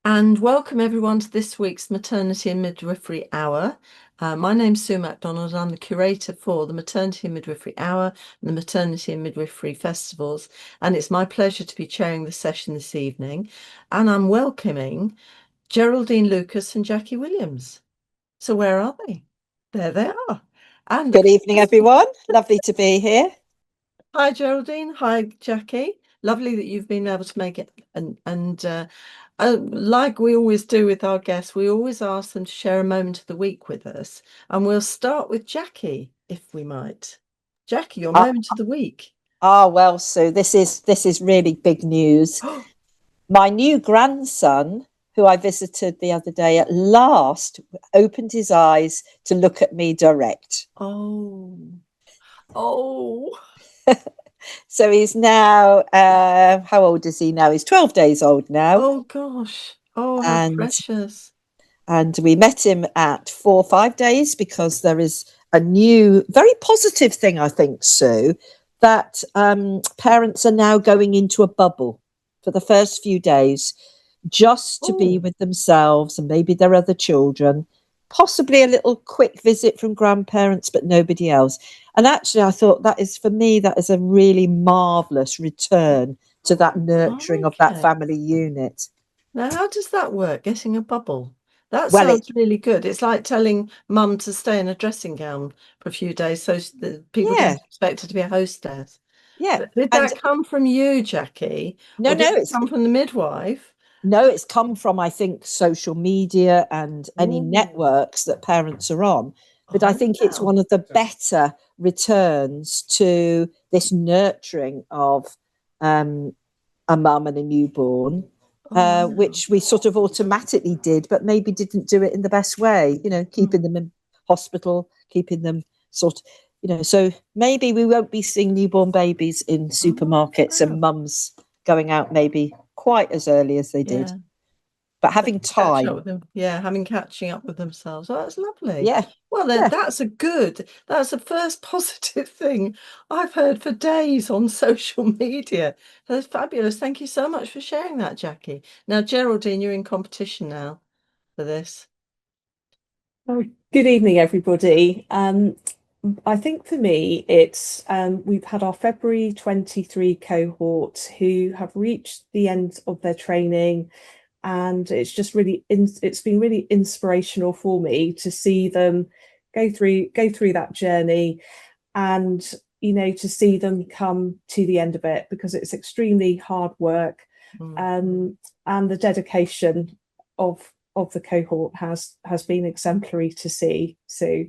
And welcome everyone to this week's Maternity and Midwifery Hour. My name's Sue Macdonald. I'm the curator for the Maternity and Midwifery Hour and the Maternity and Midwifery Festivals. And it's my pleasure to be chairing the session this evening. And I'm welcoming Geraldine Lucas and Jacqui Williams. So where are they? There they are. And Good evening, everyone. Lovely to be here. hi, Geraldine. Hi, Jacqui. Lovely that you've been able to make it. Like we always do with our guests, we always ask them to share a moment of the week with us. And we'll start with Jacqui, if we might. Jacqui, your Ah, moment of the week. well, Sue, this is really big news. My new grandson, who I visited the other day, at last opened his eyes to look at me direct. Oh, oh, So he's now, how old is he now? He's 12 days old now, oh gosh. Oh, how and precious. we met him at 4 or 5 days because there is a new, very positive thing, I think, Sue, that parents are now going into a bubble for the first few days just to be Oh, with themselves and maybe their other children, possibly a little quick visit from grandparents, but nobody else. And actually, I thought that is, for me, that is a really marvellous return to that nurturing of that okay. family unit. Now, how does that work? Getting a bubble? That Well, it, sounds really good. It's like telling mum to stay in a dressing gown for a few days so that people yeah, don't expect her to be a hostess. yeah. Did And that come from you, Jacqui, no, or no, did it it's come from the midwife? No, it's come from, I think, social media and any Oh, networks that parents are on. But I oh, think it's wow. one of the better returns to this nurturing of um, a mum and a newborn, Oh, wow. which we sort of automatically did, but maybe didn't do it in the best way, keeping Mm. them in hospital, keeping them so maybe we won't be seeing newborn babies in Oh, supermarkets and wow. mums going out maybe quite as early as they did, Yeah. but having Catching up time. with them. Yeah, having catching up with themselves. Oh, that's lovely. Yeah, Well, then yeah. that's the first positive thing I've heard for days on social media. That's fabulous. Thank you so much for sharing that, Jacqui. Now, Geraldine, you're in competition now for this. Oh, good evening, everybody. I think for me, it's we've had our February 23 cohort who have reached the end of their training, and it's just it's been really inspirational for me to see them go through that journey, and to see them come to the end of it, because it's extremely hard work, Mm. um, and the dedication of the cohort has been exemplary to see. So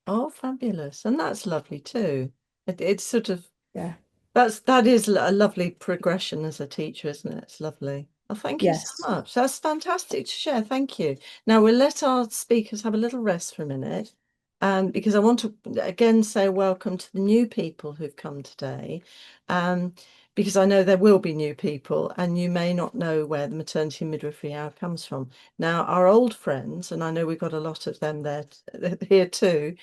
Oh, fabulous. And that's lovely too. It's sort of yeah, that is a lovely progression as a teacher, isn't it? It's lovely. Oh, thank you so yes. much. That's fantastic to share. Thank you. Now we'll let our speakers have a little rest for a minute. Because I want to again say welcome to the new people who've come today. Um, because I know there will be new people and you may not know where the maternity and midwifery hour comes from. Now, our old friends, and I know we've got a lot of them there here too.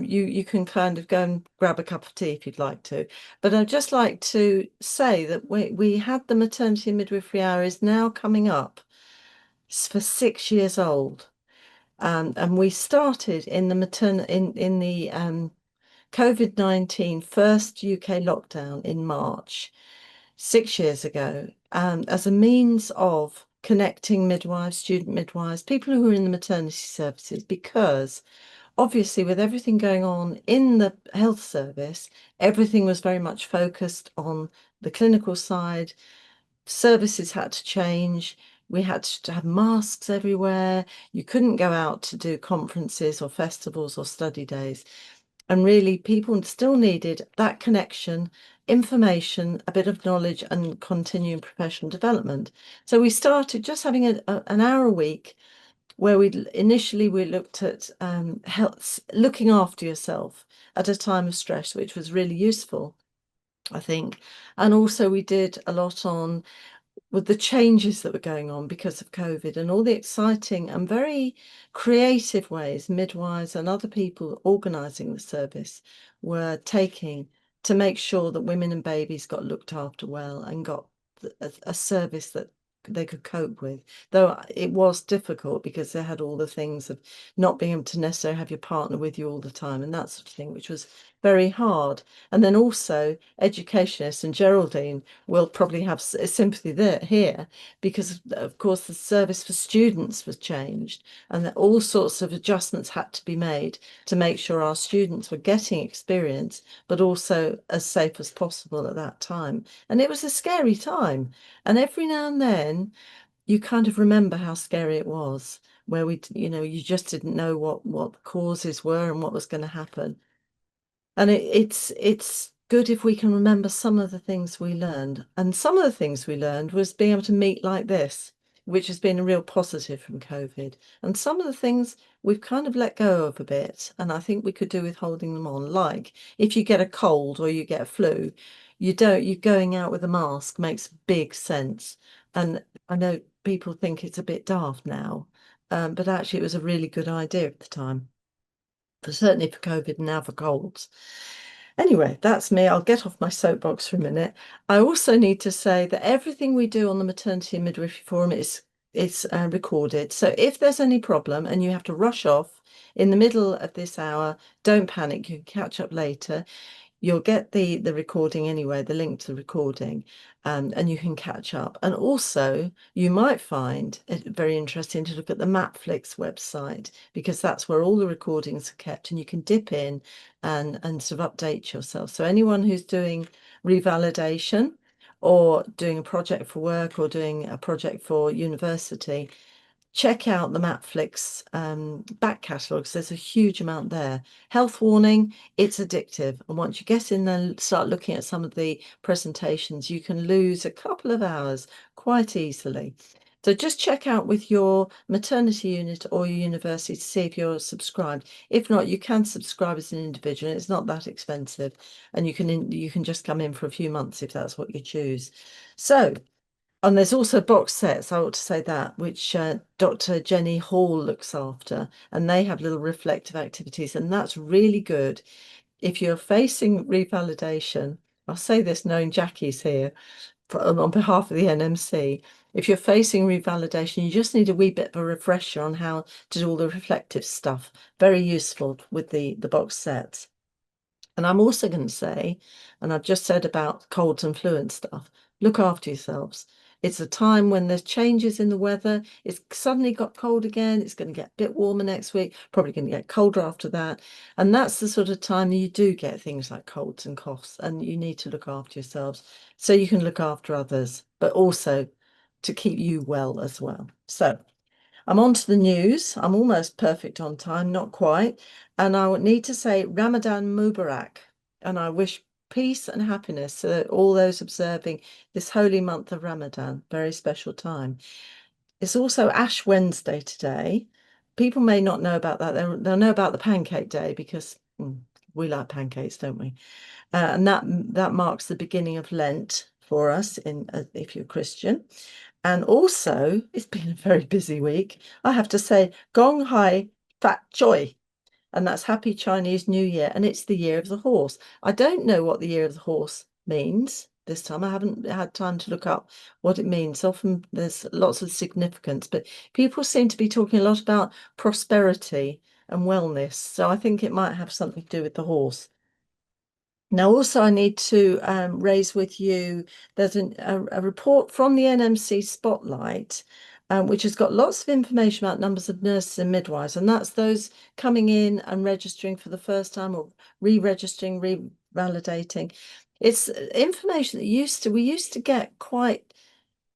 You can kind of go and grab a cup of tea if you'd like to. But I'd just like to say that we had the maternity and midwifery hour is now coming up for 6 years old. And we started in the in the COVID-19 first UK lockdown in March 6 years ago, as a means of connecting midwives, student midwives, people who are in the maternity services, because obviously with everything going on in the health service, everything was very much focused on the clinical side. Services had to change. We had to have masks everywhere. You couldn't go out to do conferences or festivals or study days. And really, people still needed that connection, information, a bit of knowledge, and continuing professional development. So we started just having an hour a week where we looked at health, looking after yourself at a time of stress, which was really useful, I think. And also we did a lot on with the changes that were going on because of COVID and all the exciting and very creative ways midwives and other people organising the service were taking to make sure that women and babies got looked after well and got a service that they could cope with. Though it was difficult because they had all the things of not being able to necessarily have your partner with you all the time and that sort of thing, which was very hard. And then also educationists, and Geraldine will probably have sympathy there here, because of course the service for students was changed and that all sorts of adjustments had to be made to make sure our students were getting experience but also as safe as possible at that time. And it was a scary time, and every now and then you kind of remember how scary it was, where you just didn't know what the causes were and what was going to happen. And it's good if we can remember some of the things we learned. And some of the things we learned was being able to meet like this, which has been a real positive from COVID. And some of the things we've kind of let go of a bit, and I think we could do with holding them on. Like if you get a cold or you get a flu, you going out with a mask makes big sense. And I know people think it's a bit daft now, but actually it was a really good idea at the time. But certainly for COVID and now for colds. Anyway, that's me. I'll get off my soapbox for a minute. I also need to say that everything we do on the Maternity and Midwifery Forum is recorded. So if there's any problem and you have to rush off in the middle of this hour, don't panic. You can catch up later. You'll get the recording anyway, the link to the recording, and you can catch up. And also, you might find it very interesting to look at the Matflix website, because that's where all the recordings are kept, and you can dip in and sort of update yourself. So anyone who's doing revalidation or doing a project for work or doing a project for university, check out the Matflix back catalogues. There's a huge amount there. Health warning, it's addictive. And once you get in there and start looking at some of the presentations, you can lose a couple of hours quite easily. So just check out with your maternity unit or your university to see if you're subscribed. If not, you can subscribe as an individual. It's not that expensive, and you can just come in for a few months if that's what you choose. So, and there's also box sets, I ought to say that, which Dr. Jenny Hall looks after, and they have little reflective activities, and that's really good. If you're facing revalidation, I'll say this knowing Jackie's here on behalf of the NMC, if you're facing revalidation, you just need a wee bit of a refresher on how to do all the reflective stuff. Very useful with the box sets. And I'm also going to say, and I've just said about colds and flu and stuff, look after yourselves. It's a time when there's changes in the weather. It's suddenly got cold again. It's going to get a bit warmer next week, probably going to get colder after that. And that's the sort of time you do get things like colds and coughs, and you need to look after yourselves so you can look after others, but also to keep you well as well. So I'm on to the news. I'm almost perfect on time, not quite. And I would need to say Ramadan Mubarak. And I wish peace and happiness to all those observing this holy month of Ramadan, very special time. It's also Ash Wednesday today. People may not know about that. They'll know about the Pancake Day because we like pancakes, don't we? And that marks the beginning of Lent for us if you're Christian. And also, it's been a very busy week. I have to say, Gong Hai Fat Choi, and that's Happy Chinese New Year, and it's the year of the horse. I don't know what the year of the horse means this time. I haven't had time to look up what it means. Often there's lots of significance, but people seem to be talking a lot about prosperity and wellness. So I think it might have something to do with the horse. Now, also, I need to raise with you, there's a report from the NMC Spotlight, which has got lots of information about numbers of nurses and midwives, and that's those coming in and registering for the first time or re-registering, revalidating. It's information that we used to get quite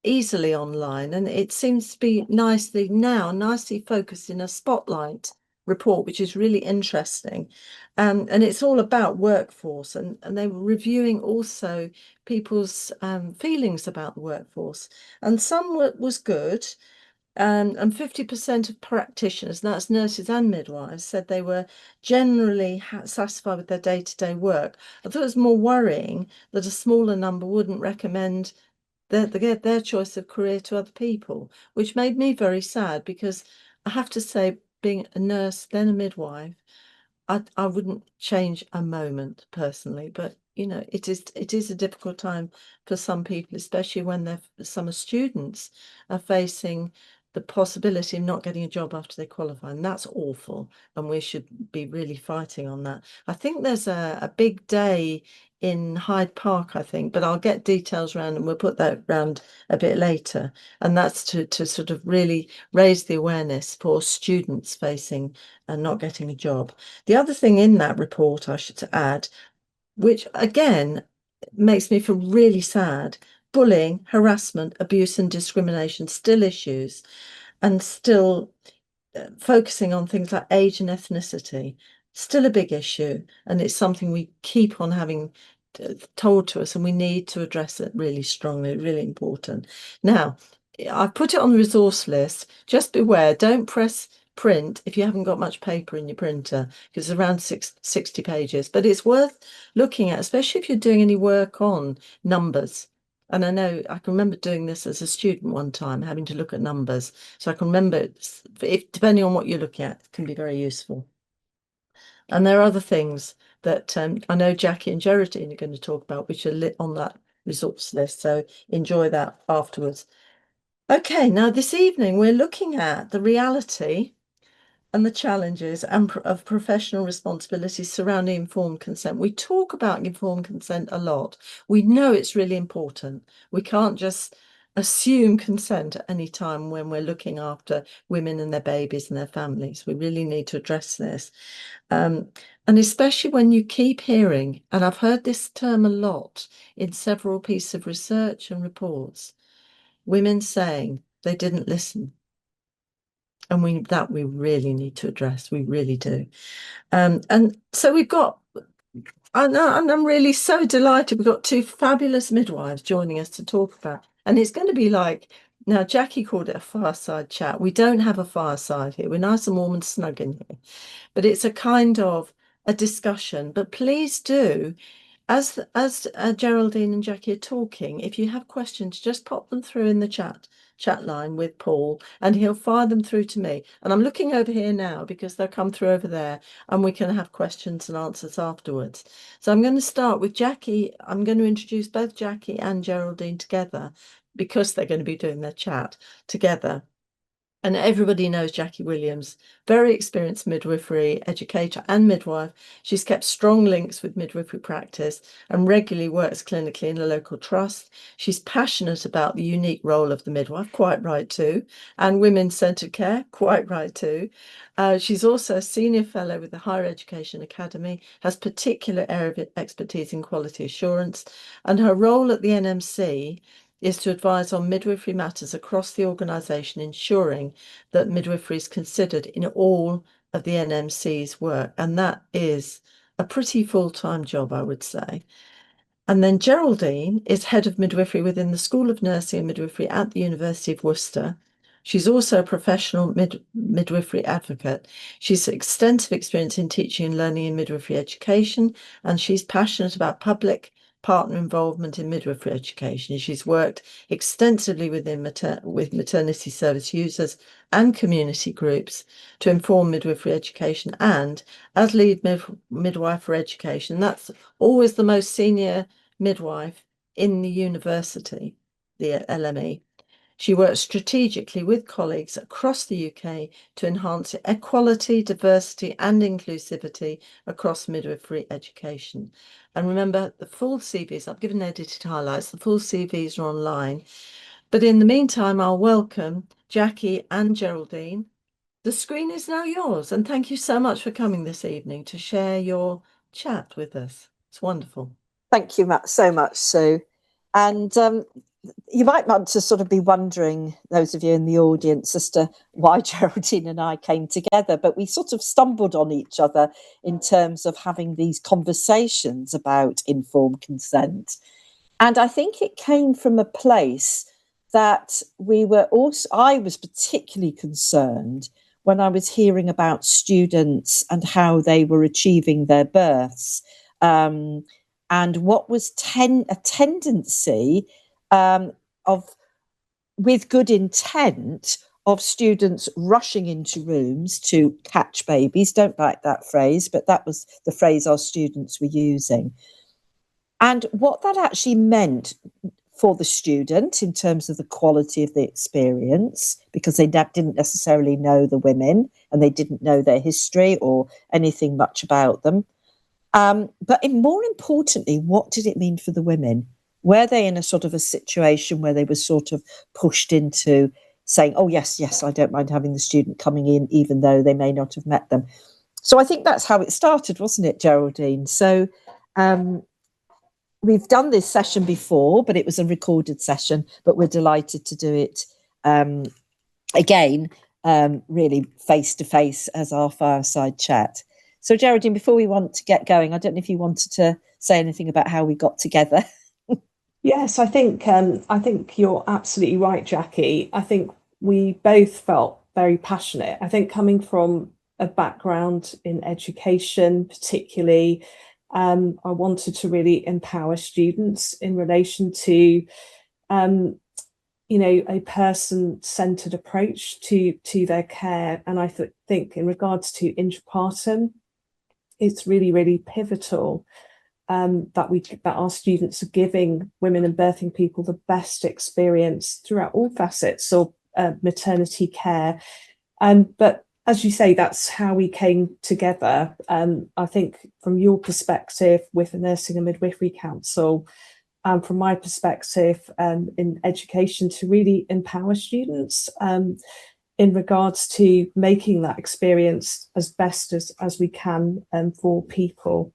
easily online, and it seems to be nicely focused in a Spotlight report, which is really interesting. And it's all about workforce, and they were reviewing also people's feelings about the workforce, and some was good. And 50% of practitioners, and that's nurses and midwives, said they were generally satisfied with their day-to-day work. I thought it was more worrying that a smaller number wouldn't recommend their choice of career to other people, which made me very sad, because I have to say, being a nurse, then a midwife, I wouldn't change a moment personally, but you know, it is a difficult time for some people, especially when some students are facing the possibility of not getting a job after they qualify, and that's awful, and we should be really fighting on that. I think there's a big day in Hyde Park, I think, but I'll get details around and we'll put that round a bit later, and that's to sort of really raise the awareness for students facing and not getting a job. The other thing in that report I should add, which again makes me feel really sad, bullying, harassment, abuse and discrimination still issues, and still focusing on things like age and ethnicity, still a big issue, and it's something we keep on having told to us, and we need to address it really strongly, really important. Now, I've put it on the resource list. Just beware, don't press print if you haven't got much paper in your printer, because it's around 60 pages, but it's worth looking at, especially if you're doing any work on numbers. And I know I can remember doing this as a student one time, having to look at numbers. So I can remember, if depending on what you're looking at, it can be very useful. And there are other things that I know Jacqui and Geraldine are going to talk about, which are lit on that resource list. So enjoy that afterwards. Okay, now this evening we're looking at the reality and the challenges of professional responsibilities surrounding informed consent. We talk about informed consent a lot. We know it's really important. We can't just assume consent at any time when we're looking after women and their babies and their families. We really need to address this. And especially when you keep hearing, and I've heard this term a lot in several pieces of research and reports, women saying they didn't listen. And we really need to address. We really do. And so we've got, and I'm really so delighted. We've got two fabulous midwives joining us to talk about, and it's going to be like, now Jacqui called it a fireside chat. We don't have a fireside here. We're nice and warm and snug in here, but it's a kind of a discussion. But please do, as Geraldine and Jacqui are talking, if you have questions, just pop them through in the chat line with Paul, and he'll fire them through to me. And I'm looking over here now because they'll come through over there, and we can have questions and answers afterwards. So I'm going to start with Jacqui. I'm going to introduce both Jacqui and Geraldine together because they're going to be doing their chat together. And everybody knows Jacqui Williams, very experienced midwifery educator and midwife. She's kept strong links with midwifery practice and regularly works clinically in a local trust. She's passionate about the unique role of the midwife, quite right too, and women-centred care, quite right too. She's also a senior fellow with the Higher Education Academy, has particular area of expertise in quality assurance, and her role at the NMC is to advise on midwifery matters across the organisation, ensuring that midwifery is considered in all of the NMC's work. And that is a pretty full-time job, I would say. And then Geraldine is head of midwifery within the School of Nursing and Midwifery at the University of Worcester. She's also a professional midwifery advocate. She's extensive experience in teaching and learning in midwifery education, and she's passionate about public partner involvement in midwifery education. She's worked extensively with maternity service users and community groups to inform midwifery education, and as lead midwife for education, that's always the most senior midwife in the university, the LME. She works strategically with colleagues across the UK to enhance equality, diversity and inclusivity across midwifery education. And remember, the full CVs, I've given edited highlights, the full CVs are online. But in the meantime, I'll welcome Jacqui and Geraldine. The screen is now yours, and thank you so much for coming this evening to share your chat with us. It's wonderful. Thank you so much, Sue. And you might want to sort of be wondering, those of you in the audience, as to why Geraldine and I came together, but we sort of stumbled on each other in terms of having these conversations about informed consent. And I think it came from a place that I was particularly concerned when I was hearing about students and how they were achieving their births, and what was a tendency with good intent of students rushing into rooms to catch babies. Don't like that phrase, but that was the phrase our students were using. and what that actually meant for the student in terms of the quality of the experience, because they didn't necessarily know the women and they didn't know their history or anything much about them. But more importantly, what did it mean for the women? Were they in a sort of a situation where they were sort of pushed into saying, oh, yes, I don't mind having the student coming in, even though they may not have met them? So I think that's how it started, wasn't it, Geraldine? So we've done this session before, but it was a recorded session, but we're delighted to do it again, really face-to-face as our fireside chat. So Geraldine, before we want to get going, I don't know if you wanted to say anything about how we got together. Yes, I think you're absolutely right, Jackie. I think we both felt very passionate. I think coming from a background in education, particularly, I wanted to really empower students in relation to, a person-centered approach to their care. And I think in regards to intrapartum, it's really, really pivotal that our students are giving women and birthing people the best experience throughout all facets of maternity care. But as you say, that's how we came together. I think from your perspective with the Nursing and Midwifery Council, and from my perspective in education, to really empower students in regards to making that experience as best as we can for people.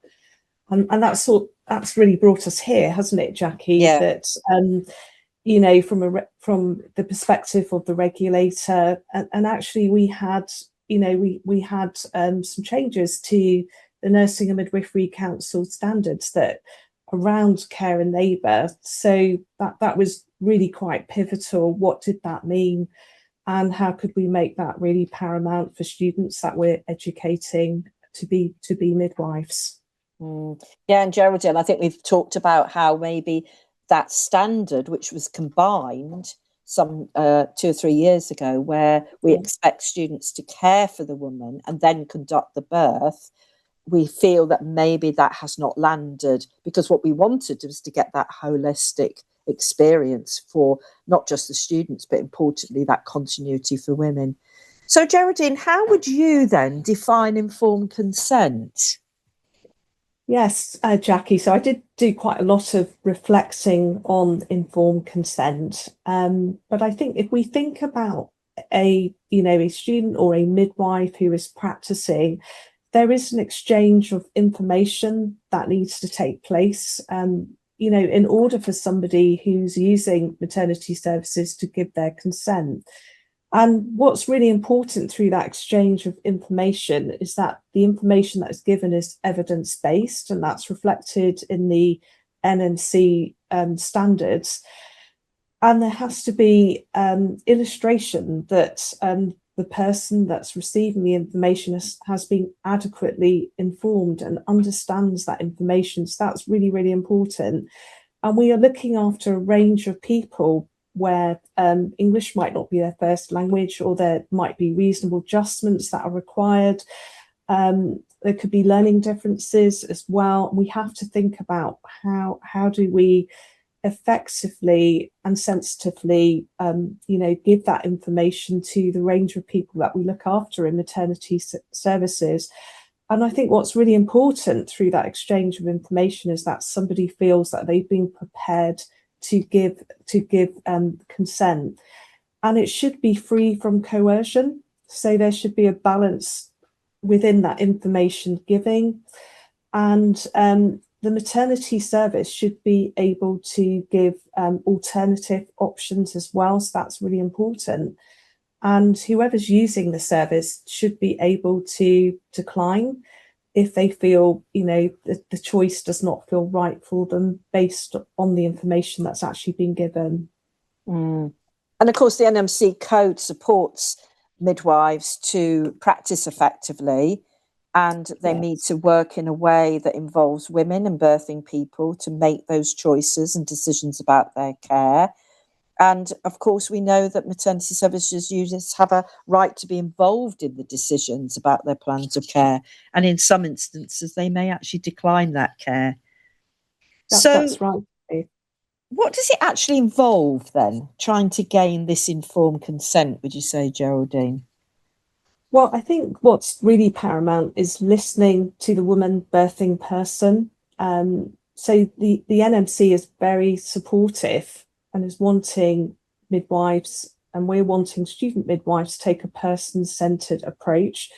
And that's really brought us here, hasn't it, Jackie? Yeah. That from the perspective of the regulator, and actually we had some changes to the Nursing and Midwifery Council standards that around care and labour. So that was really quite pivotal. What did that mean? And how could we make that really paramount for students that we're educating to be midwives? Yeah, and Geraldine, I think we've talked about how maybe that standard, which was combined some 2 or 3 years ago, where we expect students to care for the woman and then conduct the birth, we feel that maybe that has not landed, because what we wanted was to get that holistic experience for not just the students, but importantly, that continuity for women. So, Geraldine, how would you then define informed consent? Yes, Jackie. So I did do quite a lot of reflecting on informed consent. But I think if we think about a student or a midwife who is practicing, there is an exchange of information that needs to take place. In order for somebody who's using maternity services to give their consent. And what's really important through that exchange of information is that the information that is given is evidence-based, and that's reflected in the NNC standards. And there has to be illustration that the person that's receiving the information has been adequately informed and understands that information. So that's really, really important. And we are looking after a range of people where English might not be their first language, or there might be reasonable adjustments that are required. There could be learning differences as well. We have to think about how do we effectively and sensitively give that information to the range of people that we look after in maternity services. And I think what's really important through that exchange of information is that somebody feels that they've been prepared to give consent, and it should be free from coercion. So there should be a balance within that information giving, and the maternity service should be able to give alternative options as well. So that's really important. And whoever's using the service should be able to decline if they feel, the choice does not feel right for them based on the information that's actually been given. And of course, the NMC code supports midwives to practice effectively, and they need to work in a way that involves women and birthing people to make those choices and decisions about their care. And of course, we know that maternity services users have a right to be involved in the decisions about their plans of care. And in some instances, they may actually decline that care. That's right. What does it actually involve then, trying to gain this informed consent, would you say, Geraldine? Well, I think what's really paramount is listening to the woman birthing person. So the NMC is very supportive and is wanting midwives, and we're wanting student midwives to take a person-centered approach.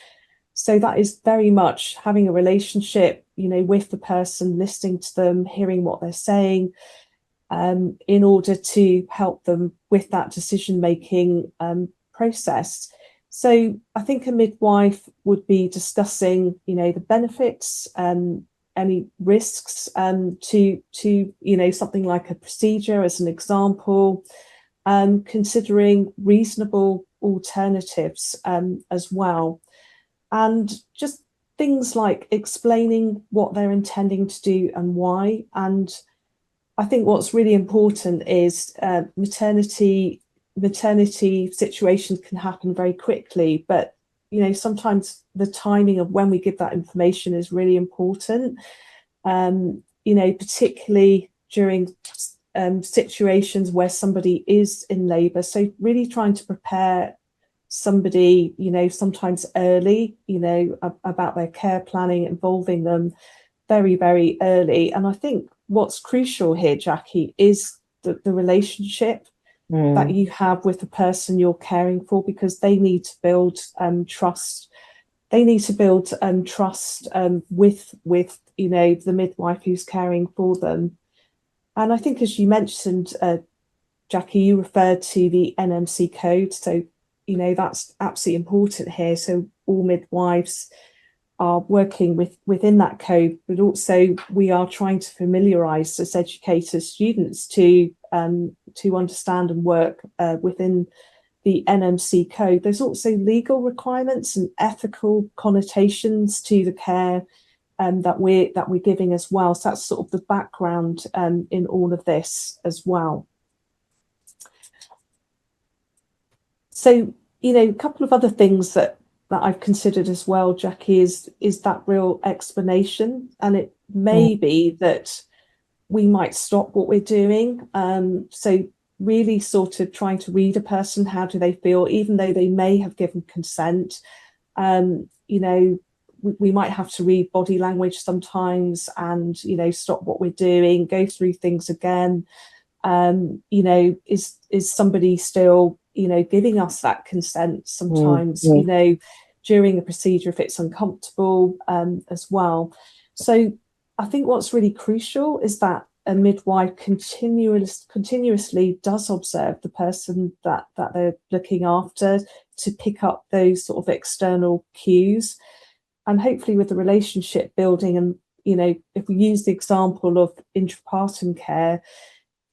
So that is very much having a relationship, with the person, listening to them, hearing what they're saying, in order to help them with that decision-making process. So I think a midwife would be discussing, the benefits, any risks, to something like a procedure as an example, considering reasonable alternatives as well, and just things like explaining what they're intending to do and why. And I think what's really important is maternity situations can happen very quickly, but sometimes the timing of when we give that information is really important. Particularly during situations where somebody is in labour. So really trying to prepare somebody, sometimes early, about their care planning, involving them very, very early. And I think what's crucial here, Jacqui, is the relationship that you have with the person you're caring for, because they need to build trust. They need to build trust with the midwife who's caring for them. And I think, as you mentioned, Jacqui, you referred to the NMC code. So, that's absolutely important here. So all midwives are working within that code, but also we are trying to familiarise as educators students to understand and work within the NMC code. There's also legal requirements and ethical connotations to the care that we're giving as well. So that's sort of the background in all of this as well. So, a couple of other things that I've considered as well, Jacqui, is that real explanation. And it may be that we might stop what we're doing. So really sort of trying to read a person, how do they feel, even though they may have given consent. We might have to read body language sometimes and, stop what we're doing, go through things again. Is somebody still, giving us that consent sometimes, during a procedure if it's uncomfortable as well. So I think what's really crucial is that a midwife continuously does observe the person that they're looking after, to pick up those sort of external cues. And hopefully with the relationship building, and, if we use the example of intrapartum care,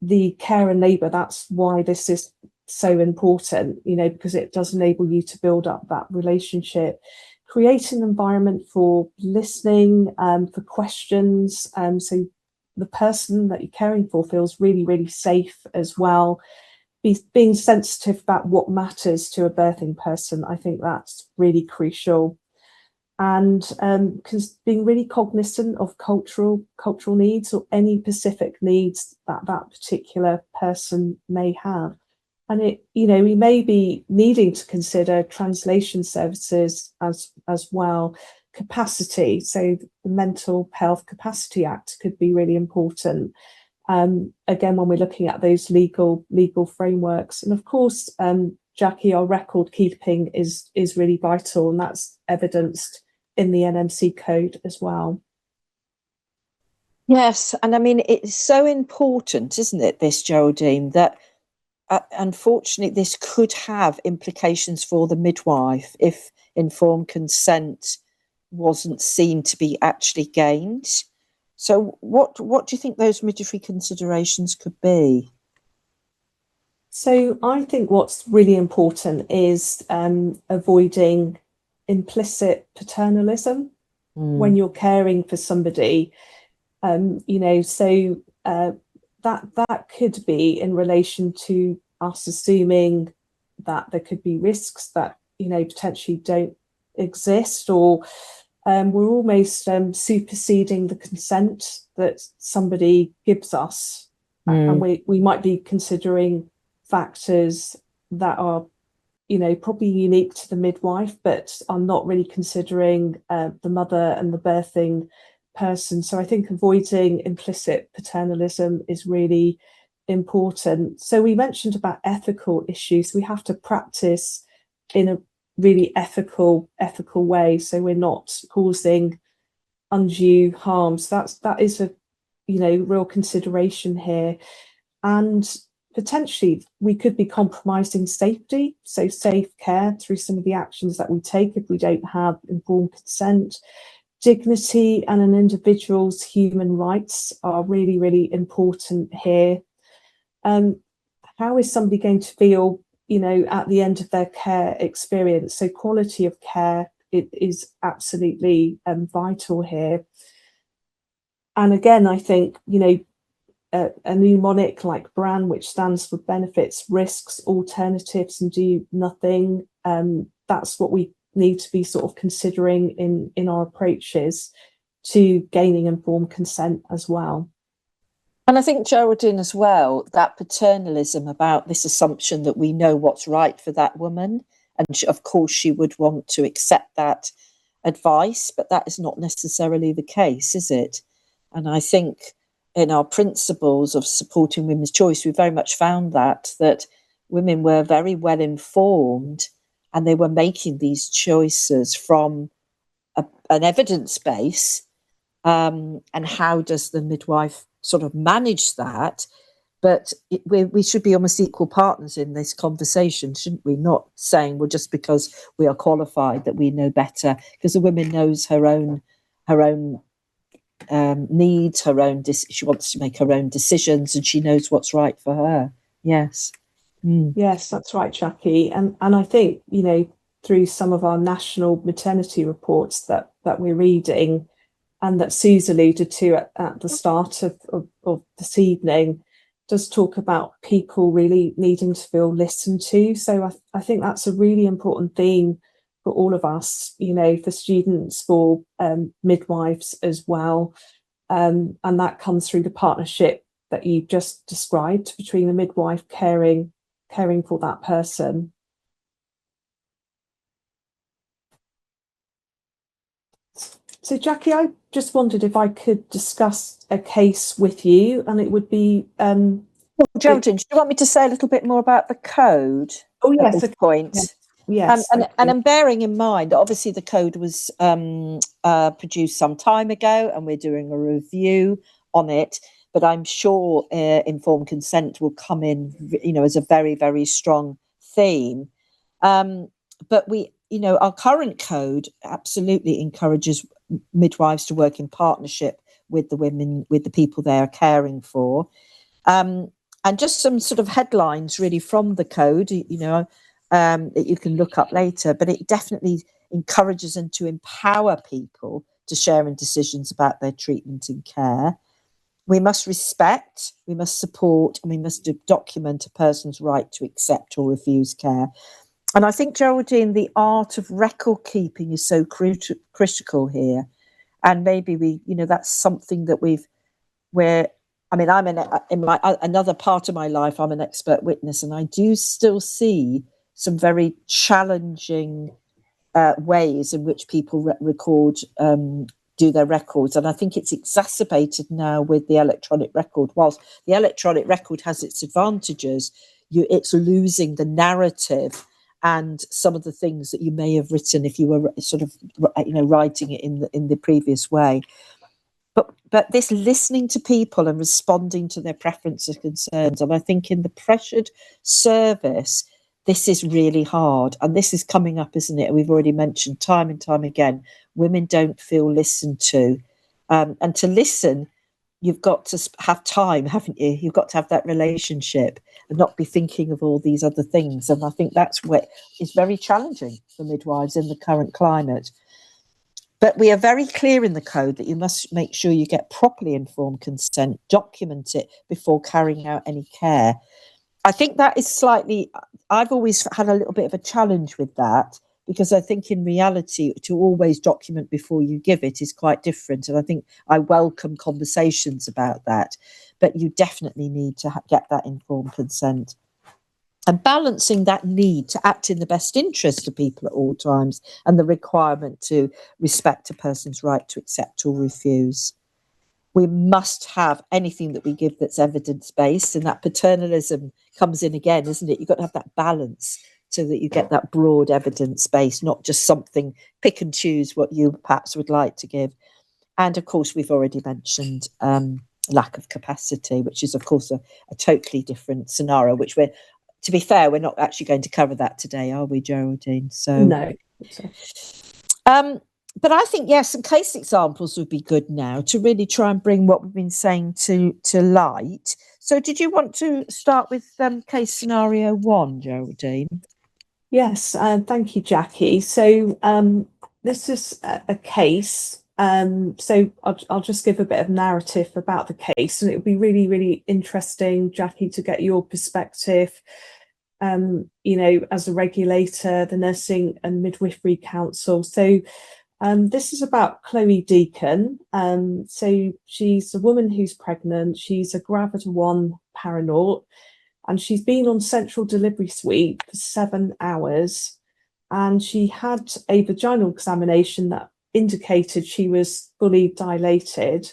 the care and labour, that's why this is so important, because it does enable you to build up that relationship, create an environment for listening, for questions, so the person that you're caring for feels really, really safe as well. Being sensitive about what matters to a birthing person, I think that's really crucial. And being really cognizant of cultural needs, or any specific needs that particular person may have. And we may be needing to consider translation services as well. Capacity, so the Mental Health Capacity Act could be really important. Again, when we're looking at those legal frameworks, and of course, Jacqui, our record keeping is really vital, and that's evidenced in the NMC code as well. Yes, and I mean, it's so important, isn't it, this, Geraldine, that unfortunately this could have implications for the midwife if informed consent wasn't seen to be actually gained. So what do you think those midwifery considerations could be? So I think what's really important is avoiding implicit paternalism when you're caring for somebody. So that could be in relation to us assuming that there could be risks that potentially don't exist, or we're almost superseding the consent that somebody gives us. And we might be considering factors that are, probably unique to the midwife, but are not really considering the mother and the birthing person. So I think avoiding implicit paternalism is really important. So we mentioned about ethical issues. We have to practice in a really ethical way, so we're not causing undue harm. So that is a real consideration here. And potentially we could be compromising safety, so safe care through some of the actions that we take if we don't have informed consent. Dignity and an individual's human rights are really, really important here. How is somebody going to feel, at the end of their care experience? So quality of care, it is absolutely vital here. And again, I think, a mnemonic like BRAN, which stands for benefits, risks, alternatives, and do nothing. That's what we need to be sort of considering in our approaches to gaining informed consent as well. And I think, Geraldine, as well, that paternalism about this assumption that we know what's right for that woman. And of course, she would want to accept that advice, but that is not necessarily the case, is it? And I think in our principles of supporting women's choice, we very much found that women were very well informed and they were making these choices from an evidence base. And how does the midwife sort of manage that? But we should be almost equal partners in this conversation, shouldn't we? Not saying, well, just because we are qualified that we know better, because the woman knows her own needs, she wants to make her own decisions, and she knows what's right for her. Yes. Yes, that's right, Jacqui. And I think, through some of our national maternity reports that we're reading, and that Sue's alluded to at the start of this evening, does talk about people really needing to feel listened to. So I think that's a really important theme for all of us, for students, for midwives as well. And that comes through the partnership that you just described between the midwife caring for that person. So, Jacqui, I just wondered if I could discuss a case with you, and it would be. Geraldine, do you want me to say a little bit more about the code? Oh, yes. At this point. Yes. And I'm bearing in mind, obviously, the code was produced some time ago, and we're doing a review on it. But I'm sure informed consent will come in, as a very, very strong theme. But our current code absolutely encourages midwives to work in partnership with the women, with the people they are caring for. And just some sort of headlines really from the code, that you can look up later, but it definitely encourages and to empower people to share in decisions about their treatment and care. We must respect, we must support, and we must document a person's right to accept or refuse care. And I think, Geraldine, the art of record keeping is so critical here. And maybe that's something that I'm another part of my life, I'm an expert witness, and I do still see some very challenging ways in which people record, do their records. And I think it's exacerbated now with the electronic record. Whilst the electronic record has its advantages, it's losing the narrative and some of the things that you may have written if you were sort of, writing it in the previous way. But this listening to people and responding to their preferences and concerns, and I think in the pressured service, this is really hard. And this is coming up, isn't it? We've already mentioned time and time again, women don't feel listened to. And to listen, you've got to have time, haven't you? You've got to have that relationship and not be thinking of all these other things. And I think that's what is very challenging for midwives in the current climate. But we are very clear in the code that you must make sure you get properly informed consent, document it before carrying out any care. I think that is I've always had a little bit of a challenge with that, because I think in reality, to always document before you give it is quite different. And I think I welcome conversations about that, but you definitely need to get that informed consent. And balancing that need to act in the best interest of people at all times and the requirement to respect a person's right to accept or refuse. We must have anything that we give that's evidence-based, and that paternalism comes in again, isn't it? You've got to have that balance so that you get that broad evidence base, not just something, pick and choose what you perhaps would like to give. And of course, we've already mentioned lack of capacity, which is, of course, a totally different scenario, which we're, to be fair, we're not actually going to cover that today, are we, Geraldine? So no. But I think, yes, some case examples would be good now to really try and bring what we've been saying to light. So did you want to start with case scenario 1, Geraldine? Yes, thank you, Jackie. So this is a case. So I'll just give a bit of narrative about the case, and it would be really, really interesting, Jackie, to get your perspective. As a regulator, the Nursing and Midwifery Council. So this is about Chloe Deacon. So she's a woman who's pregnant. She's a Gravida 1 paranaut, and she's been on central delivery suite for 7 hours. And she had a vaginal examination that indicated she was fully dilated.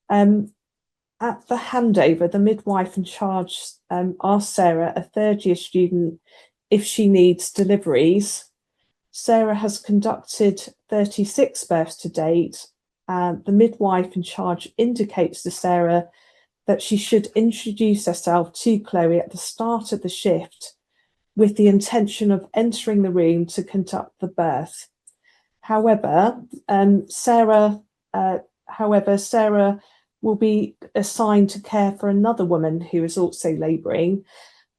At the handover, the midwife in charge asked Sarah, a third-year student, if she needs deliveries. Sarah has conducted 36 births to date. The midwife in charge indicates to Sarah that she should introduce herself to Chloe at the start of the shift with the intention of entering the room to conduct the birth. However, Sarah will be assigned to care for another woman who is also labouring,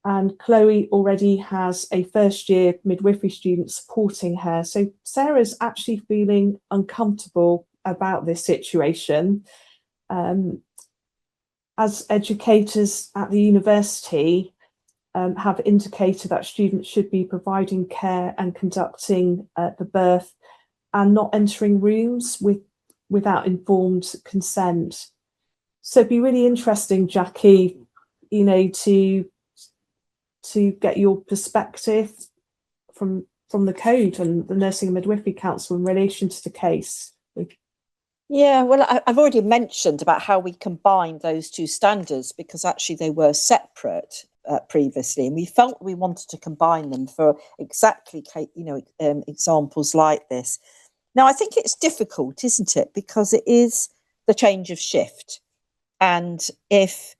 and Chloe already has a first-year midwifery student supporting her. So Sarah's actually feeling uncomfortable about this situation. As educators at the university have indicated that students should be providing care and conducting the birth and not entering rooms without informed consent. So it'd be really interesting, Jackie, to get your perspective from the code and the Nursing and Midwifery Council in relation to the case. Yeah, well, I've already mentioned about how we combined those two standards because actually they were separate previously, and we felt we wanted to combine them for exactly, examples like this. Now, I think it's difficult, isn't it? Because it is the change of shift. And if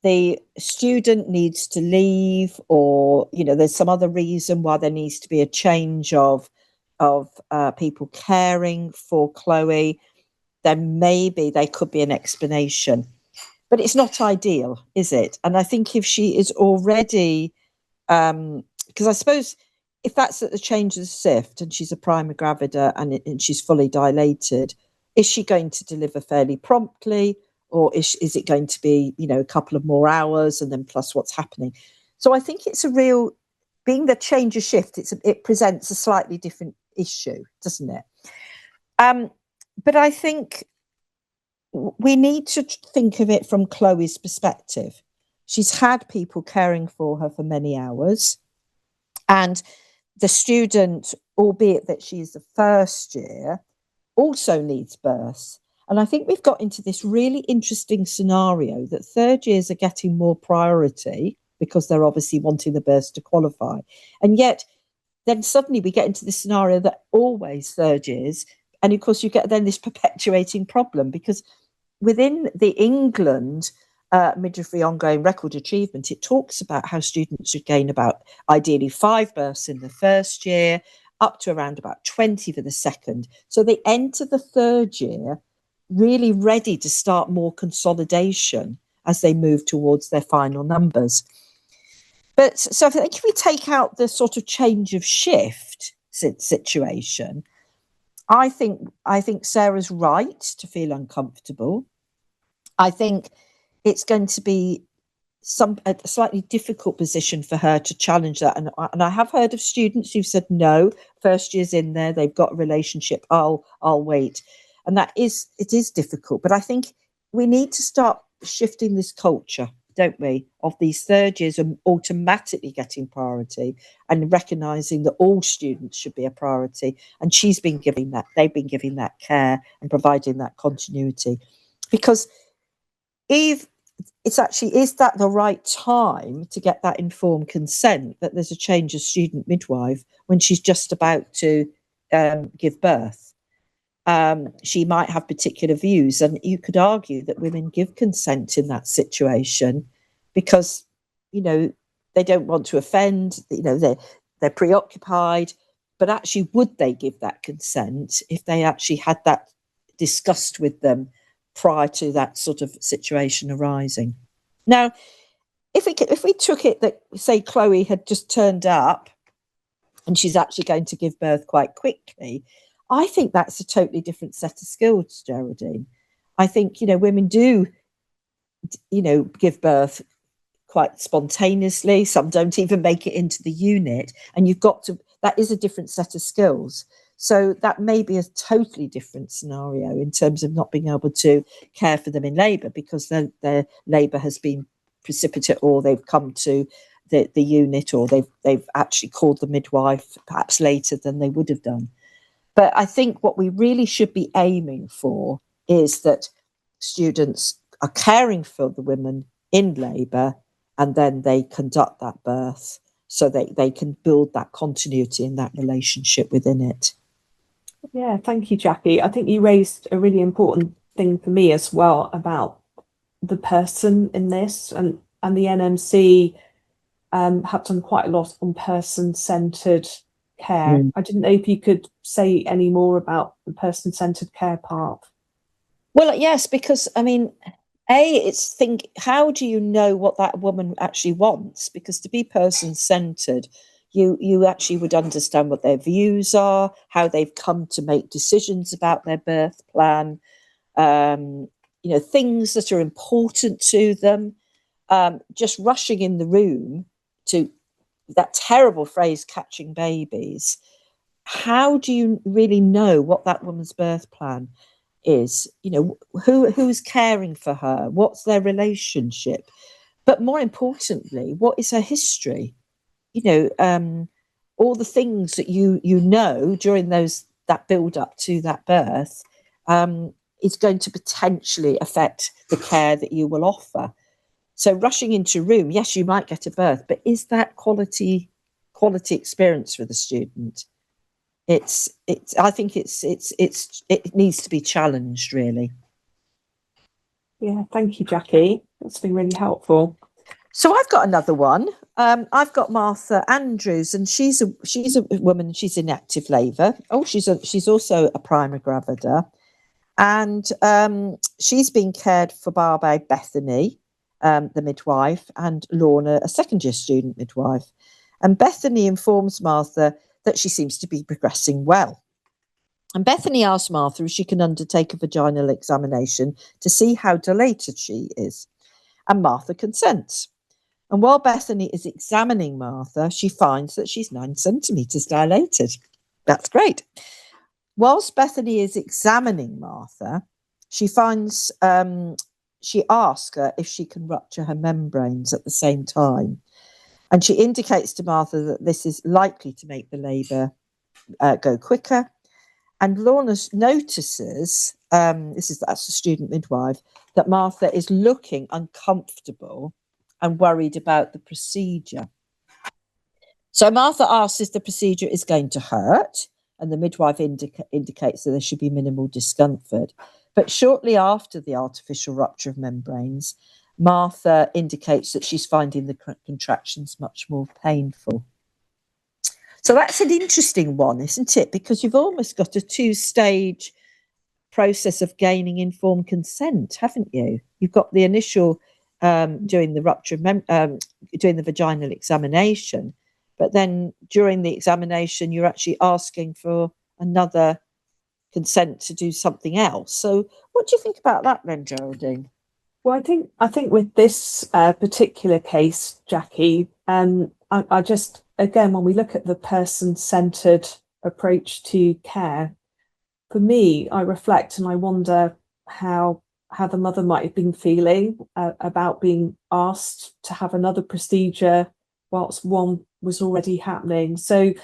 the student needs to leave, or there's some other reason why there needs to be a change of people caring for Chloe, then maybe there could be an explanation. But it's not ideal, is it? And I think if she is already, because I suppose if that's at the change of the shift and she's a prima gravida and she's fully dilated, is she going to deliver fairly promptly? Or is it going to be, a couple of more hours and then plus what's happening? So I think it's being the change of shift, it presents a slightly different issue, doesn't it? But I think we need to think of it from Chloe's perspective. She's had people caring for her for many hours. And the student, albeit that she's the first year, also needs births. And I think we've got into this really interesting scenario that third years are getting more priority because they're obviously wanting the births to qualify. And yet then suddenly we get into this scenario that always third years, and of course you get then this perpetuating problem because within the England midwifery ongoing record achievement, it talks about how students should gain about ideally 5 births in the first year, up to around about 20 for the second. So they enter the third year really ready to start more consolidation as they move towards their final numbers. But so I think if we take out the sort of change of shift situation, I think Sarah's right to feel uncomfortable. I think it's going to be a slightly difficult position for her to challenge that. And I have heard of students who've said, no, first year's in there, they've got a relationship, I'll wait. And it is difficult. But I think we need to start shifting this culture, don't we, of these third years automatically getting priority and recognising that all students should be a priority. And they've been giving that care and providing that continuity. Because it's actually, is that the right time to get that informed consent that there's a change of student midwife when she's just about to give birth? She might have particular views, and you could argue that women give consent in that situation because, they don't want to offend, they're preoccupied, but actually would they give that consent if they actually had that discussed with them prior to that sort of situation arising? Now, if we took it that, say, Chloe had just turned up and she's actually going to give birth quite quickly, I think that's a totally different set of skills, Geraldine. I think, women do, give birth quite spontaneously. Some don't even make it into the unit. And that is a different set of skills. So that may be a totally different scenario in terms of not being able to care for them in labour because their labour has been precipitate, or they've come to the unit, or they've actually called the midwife perhaps later than they would have done. But I think what we really should be aiming for is that students are caring for the women in labour, and then they conduct that birth so they can build that continuity in that relationship within it. Yeah, thank you, Jackie. I think you raised a really important thing for me as well about the person in this, and the NMC have done quite a lot on person-centred care. I didn't know if you could say any more about the person-centred care part. Well, yes, because how do you know what that woman actually wants? Because to be person-centred, you actually would understand what their views are, how they've come to make decisions about their birth plan, things that are important to them. Just rushing in the room to that terrible phrase, catching babies. How do you really know what that woman's birth plan is? Who's caring for her? What's their relationship? But more importantly, what is her history? All the things that you during that build up to that birth is going to potentially affect the care that you will offer. So rushing into a room, yes, you might get a birth, but is that quality experience for the student? I think it needs to be challenged, really. Yeah, thank you, Jackie. That's been really helpful. So I've got another one. I've got Martha Andrews, and she's a woman. She's in active labour. Oh, she's also a prima gravida, and she's been cared for by Bethany, the midwife, and Lorna, a second-year student midwife. And Bethany informs Martha that she seems to be progressing well. And Bethany asks Martha if she can undertake a vaginal examination to see how dilated she is. And Martha consents. And while Bethany is examining Martha, she finds that she's 9 centimetres dilated. That's great. Whilst Bethany is examining Martha, she finds she asks her if she can rupture her membranes at the same time. And she indicates to Martha that this is likely to make the labour go quicker. And Lorna notices, that's a student midwife, that Martha is looking uncomfortable and worried about the procedure. So Martha asks if the procedure is going to hurt, and the midwife indicates that there should be minimal discomfort. But shortly after the artificial rupture of membranes, Martha indicates that she's finding the contractions much more painful. So that's an interesting one, isn't it? Because you've almost got a 2-stage process of gaining informed consent, haven't you? You've got the initial doing the rupture of doing the vaginal examination, but then during the examination, you're actually asking for another consent to do something else. So what do you think about that then, Geraldine? Well, I think with this particular case, Jackie, I just, again, when we look at the person-centered approach to care, for me, I reflect and I wonder how the mother might have been feeling about being asked to have another procedure whilst one was already happening. So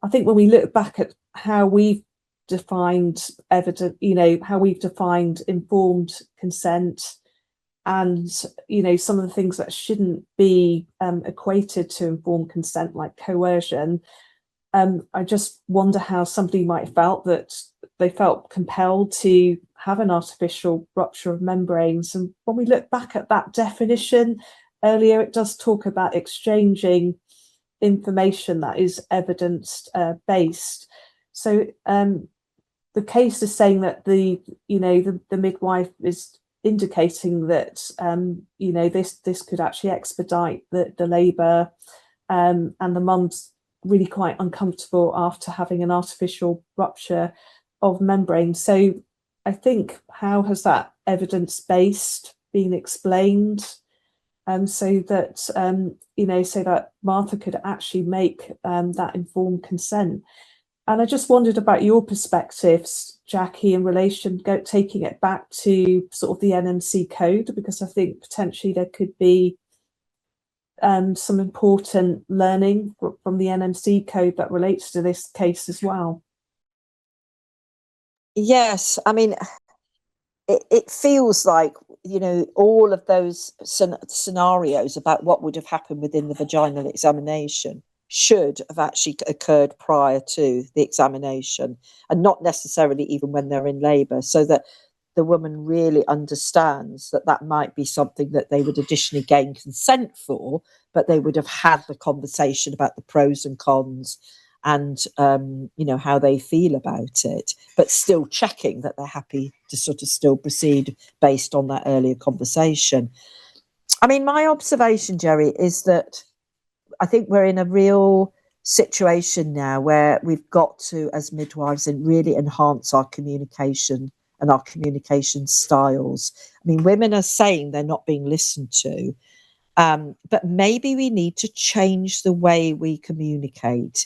I think when we look back at how we've defined evidence, how we've defined informed consent, and some of the things that shouldn't be equated to informed consent, like coercion, I just wonder how somebody might have felt that they felt compelled to have an artificial rupture of membranes. And when we look back at that definition earlier, it does talk about exchanging information that is evidence based. So the case is saying that the midwife is indicating that this could actually expedite the labour, and the mum's really quite uncomfortable after having an artificial rupture of membrane. So I think, how has that evidence-based been explained, so that Martha could actually make that informed consent? And I just wondered about your perspectives, Jackie, in relation, taking it back to sort of the NMC code, because I think potentially there could be some important learning from the NMC code that relates to this case as well. Yes, I mean, it feels like, all of those scenarios about what would have happened within the vaginal examination should have actually occurred prior to the examination, and not necessarily even when they're in labour, so that the woman really understands that that might be something that they would additionally gain consent for, but they would have had the conversation about the pros and cons and, how they feel about it, but still checking that they're happy to sort of still proceed based on that earlier conversation. I mean, my observation, Jerry, is that I think we're in a real situation now where we've got to, as midwives, and really enhance our communication and our communication styles. I mean, women are saying they're not being listened to, but maybe we need to change the way we communicate.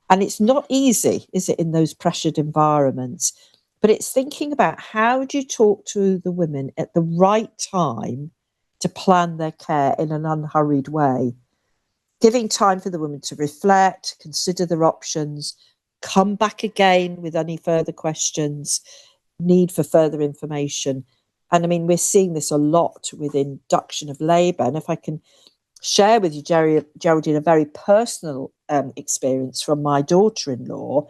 And it's not easy, is it, in those pressured environments? But it's thinking about, how do you talk to the women at the right time to plan their care in an unhurried way? Giving time for the women to reflect, consider their options, come back again with any further questions, need for further information. And I mean, we're seeing this a lot with induction of labour. And if I can share with you, Geraldine, a very personal experience from my daughter-in-law.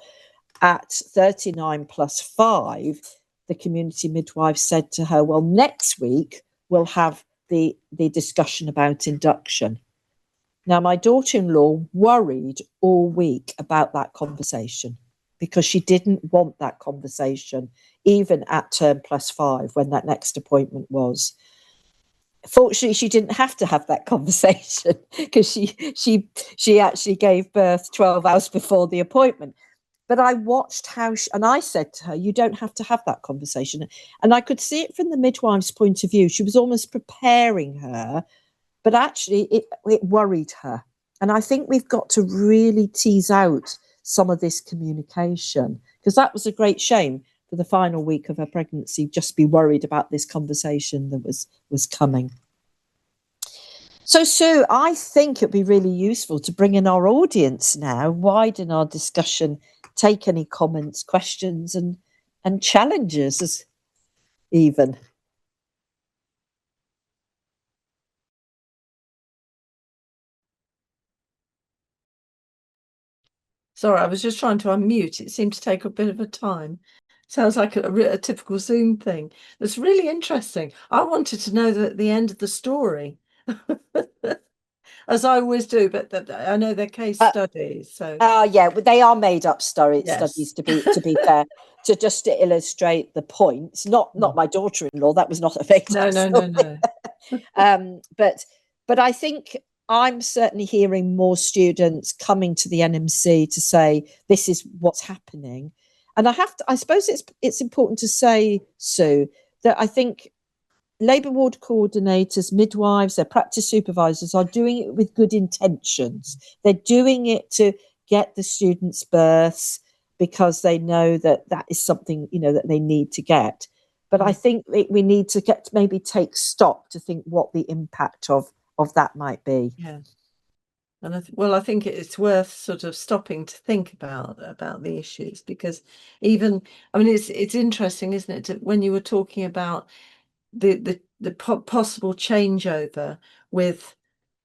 At 39 plus 5, the community midwife said to her, well, next week we'll have the discussion about induction. Now, my daughter-in-law worried all week about that conversation, because she didn't want that conversation, even at term plus 5, when that next appointment was. Fortunately, she didn't have to have that conversation, because she actually gave birth 12 hours before the appointment. But I watched and I said to her, you don't have to have that conversation. And I could see it from the midwife's point of view. She was almost preparing her, but actually it worried her. And I think we've got to really tease out some of this communication, because that was a great shame for the final week of her pregnancy, just be worried about this conversation that was coming. So, Sue, I think it'd be really useful to bring in our audience now, widen our discussion, take any comments, questions and challenges even. Sorry, I was just trying to unmute. It seemed to take a bit of a time. Sounds like a typical Zoom thing. That's really interesting. I wanted to know the end of the story, as I always do, but I know they're case studies. So yeah, but they are made up studies yes. to be fair, to just to illustrate the points. Not my daughter-in-law. That was not a made up story. No. But I think I'm certainly hearing more students coming to the NMC to say this is what's happening. And I suppose it's important to say, Sue, that I think labour ward coordinators, midwives, their practice supervisors are doing it with good intentions. They're doing it to get the students' births because they know that that is something, you know, that they need to get. But I think we need to maybe take stock to think what the impact of that might be. Yeah. And I think it's worth sort of stopping to think about the issues, because even, I mean, it's interesting, isn't it, when you were talking about the possible changeover with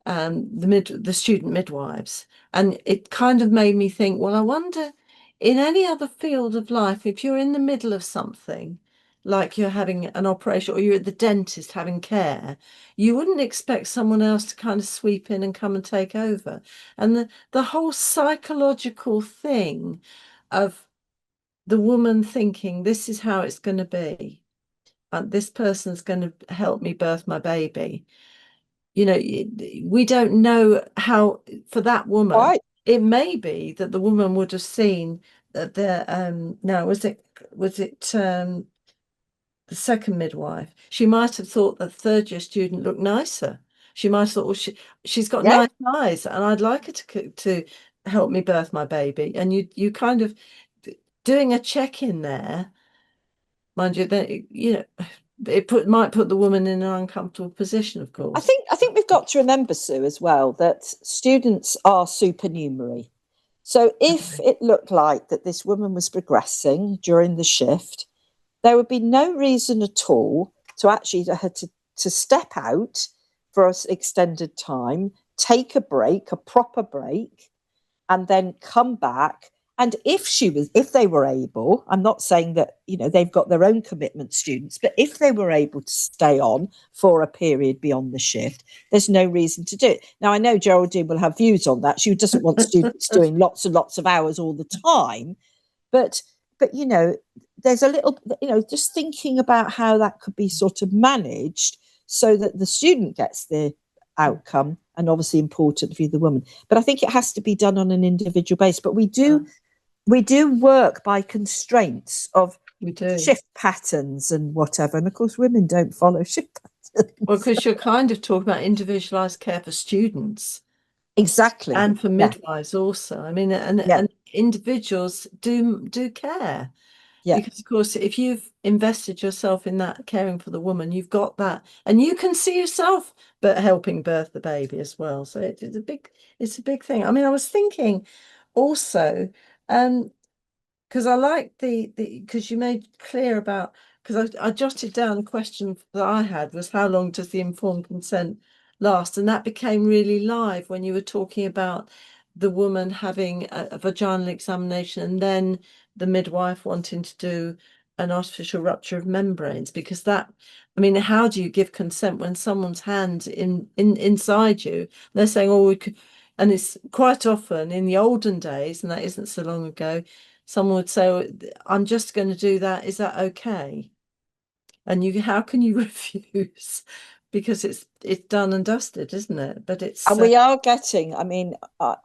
the student midwives, and it kind of made me think, well, I wonder, in any other field of life, if you're in the middle of something, like you're having an operation or you're at the dentist having care, you wouldn't expect someone else to kind of sweep in and come and take over. And the whole psychological thing of the woman thinking, this is how it's going to be, this person's going to help me birth my baby. You know, we don't know how, for that woman, Right. it may be that the woman would have seen that no, was it the second midwife? She might have thought the third year student looked nicer. She might have thought, well, she's got Yeah. nice eyes, and I'd like her to help me birth my baby. And you kind of doing a check-in there, mind you, that, you know, it might put the woman in an uncomfortable position, of course. I think we've got to remember, Sue, as well, that students are supernumerary. So if it looked like that this woman was progressing during the shift, there would be no reason at all to actually to step out for an extended time, take a break, a proper break, and then come back. And if they were able, I'm not saying that, you know, they've got their own commitment, students, but if they were able to stay on for a period beyond the shift, there's no reason to do it. Now, I know Geraldine will have views on that. She doesn't want students doing lots and lots of hours all the time, but you know, there's a little, you know, just thinking about how that could be sort of managed so that the student gets the outcome, and obviously important for the woman. But I think it has to be done on an individual basis. But we do work by constraints of shift patterns and whatever. And of course, women don't follow shift patterns. Well, because you're kind of talking about individualized care for students. Exactly. And for midwives also. I mean, and individuals do care. Yeah. Because of course, if you've invested yourself in that caring for the woman, you've got that, and you can see yourself but helping birth the baby as well. So it's a big thing. I mean, I was thinking also, because I like because you made clear about, because I jotted down a question that I had was, how long does the informed consent last? And that became really live when you were talking about the woman having a vaginal examination and then the midwife wanting to do an artificial rupture of membranes, because that, I mean, how do you give consent when someone's hand inside you? They're saying, oh, we could, and it's quite often in the olden days, and that isn't so long ago, someone would say, oh, I'm just going to do that. Is that okay? And how can you refuse? Because it's done and dusted, isn't it? But it's, and we are getting, I mean,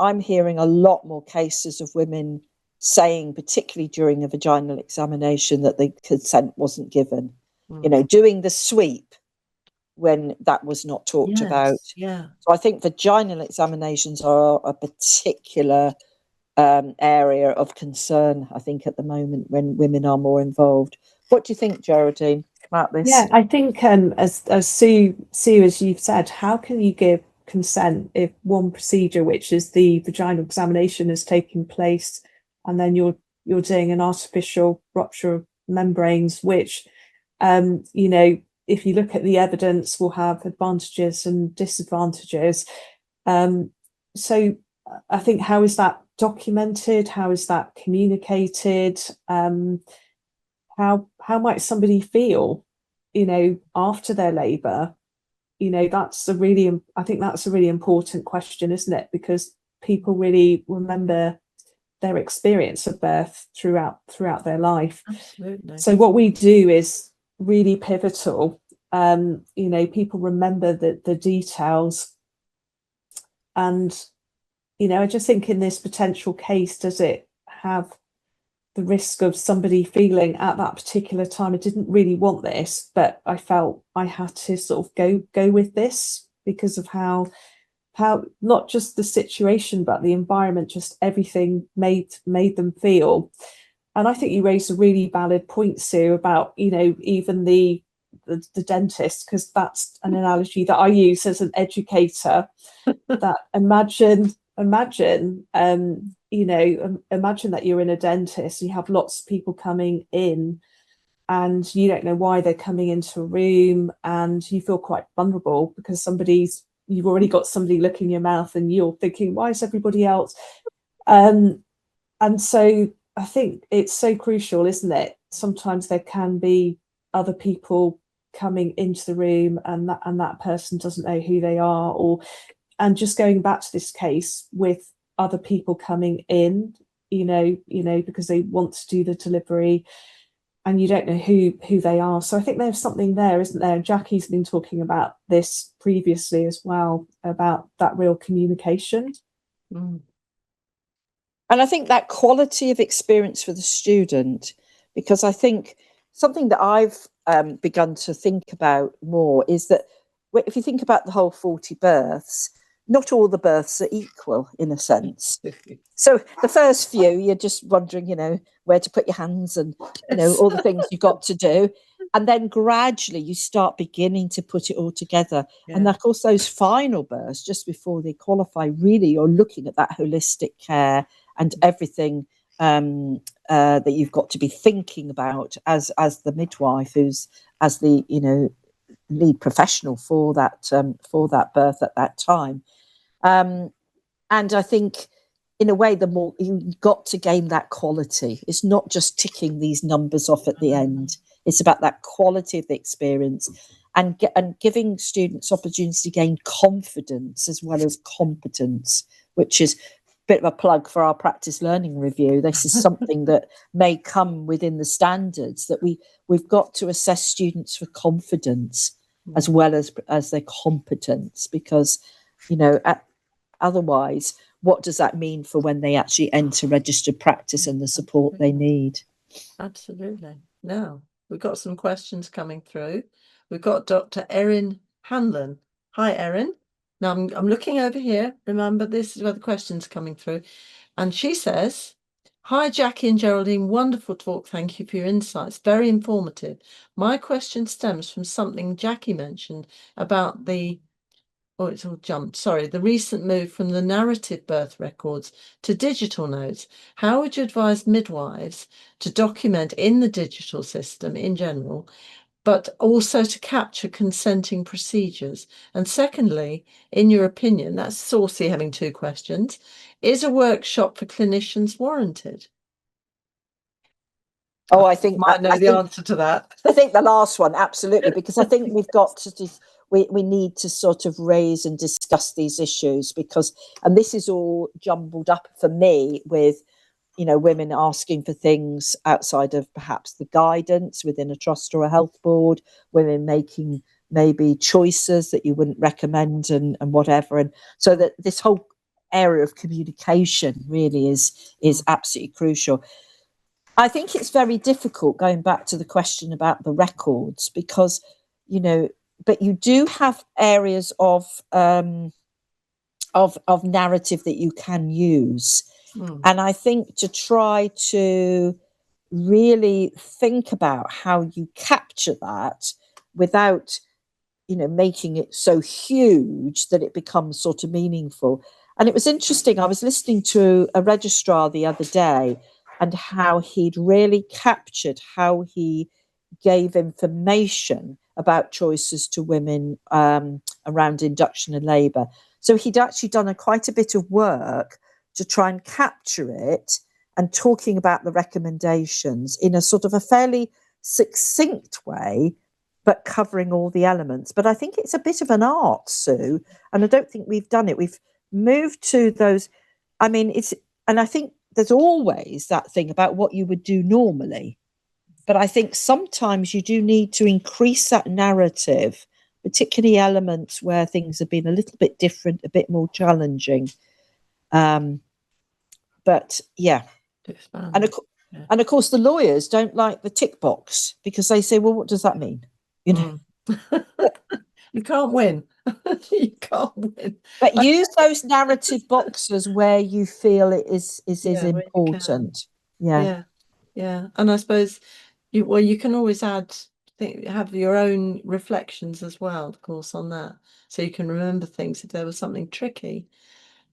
I'm hearing a lot more cases of women saying, particularly during a vaginal examination, that the consent wasn't given. You know, doing the sweep when that was not talked about. Yeah. So I think vaginal examinations are a particular area of concern, I think, at the moment when women are more involved. What do you think, Geraldine, about this? Yeah, I think as Sue, as you've said, how can you give consent if one procedure, which is the vaginal examination, is taking place, and then you're doing an artificial rupture of membranes, which, you know, if you look at the evidence, will have advantages and disadvantages. So I think, how is that documented? How is that communicated? How might somebody feel, you know, after their labour? You know, I think that's a really important question, isn't it? Because people really remember their experience of birth throughout their life. Absolutely. So what we do is really pivotal. You know, people remember the details, and, you know, I just think in this potential case, does it have risk of somebody feeling at that particular time, I didn't really want this, but I felt I had to sort of go with this because of how not just the situation, but the environment, just everything made them feel. And I think you raised a really valid point, Sue, about, you know, even the dentist, because that's an analogy that I use as an educator. That imagine you know, imagine that you're in a dentist, you have lots of people coming in, and you don't know why they're coming into a room, and you feel quite vulnerable because you've already got somebody looking in your mouth, and you're thinking, why is everybody else? And so I think it's so crucial, isn't it? Sometimes there can be other people coming into the room, and that person doesn't know who they are, and just going back to this case with other people coming in, you know, because they want to do the delivery, and you don't know who they are. So I think there's something there, isn't there? And Jacqui's been talking about this previously as well, about that real communication. Mm. And I think that quality of experience for the student, because I think something that I've begun to think about more is that if you think about the whole 40 births, not all the births are equal in a sense. So the first few, you're just wondering, you know, where to put your hands and, you know, all the things you've got to do. And then gradually you start beginning to put it all together. Yeah. And of course, those final births, just before they qualify, really you're looking at that holistic care and everything that you've got to be thinking about as the midwife, who's as the, you know, lead professional for that birth at that time. And I think, in a way, the more you've got to gain that quality. It's not just ticking these numbers off at the end. It's about that quality of the experience and giving students opportunity to gain confidence as well as competence, which is a bit of a plug for our practice learning review. This is something that may come within the standards, that we've got to assess students for confidence as well as their competence, because, you know, otherwise, what does that mean for when they actually enter registered practice and the support they need? Absolutely. Now, we've got some questions coming through. We've got Dr. Erin Hanlon. Hi, Erin. Now, I'm looking over here. Remember, this is where the questions are coming through. And she says, hi, Jacqui and Geraldine. Wonderful talk. Thank you for your insights. Very informative. My question stems from something Jacqui mentioned about the recent move from the narrative birth records to digital notes. How would you advise midwives to document in the digital system in general, but also to capture consenting procedures? And secondly, in your opinion, that's saucy having two questions, is a workshop for clinicians warranted? Oh, I think I know the answer to that. I think the last one, absolutely, because I think we've got to we need to sort of raise and discuss these issues, because, and this is all jumbled up for me with, you know, women asking for things outside of perhaps the guidance within a trust or a health board, women making maybe choices that you wouldn't recommend and whatever. And so that this whole area of communication really is absolutely crucial. I think it's very difficult, going back to the question about the records, because, you know, but you do have areas of narrative that you can use. And I think to try to really think about how you capture that without, you know, making it so huge that it becomes sort of meaningful. And it was interesting, I was listening to a registrar the other day, and how he'd really captured how he gave information about choices to women around induction and labour. So he'd actually done quite a bit of work to try and capture it, and talking about the recommendations in a sort of a fairly succinct way, but covering all the elements. But I think it's a bit of an art, Sue, and I don't think we've done it. We've moved to those, I mean, and I think there's always that thing about what you would do normally. But I think sometimes you do need to increase that narrative, particularly elements where things have been a little bit different, a bit more challenging. But yeah. And And of course, the lawyers don't like the tick box because they say, well, what does that mean? You know, You can't win. You can't win. but use those narrative boxes where you feel it is Yeah, where you can. important. Yeah. Yeah. And I suppose you can always have your own reflections as well, of course, on that. So you can remember things if there was something tricky.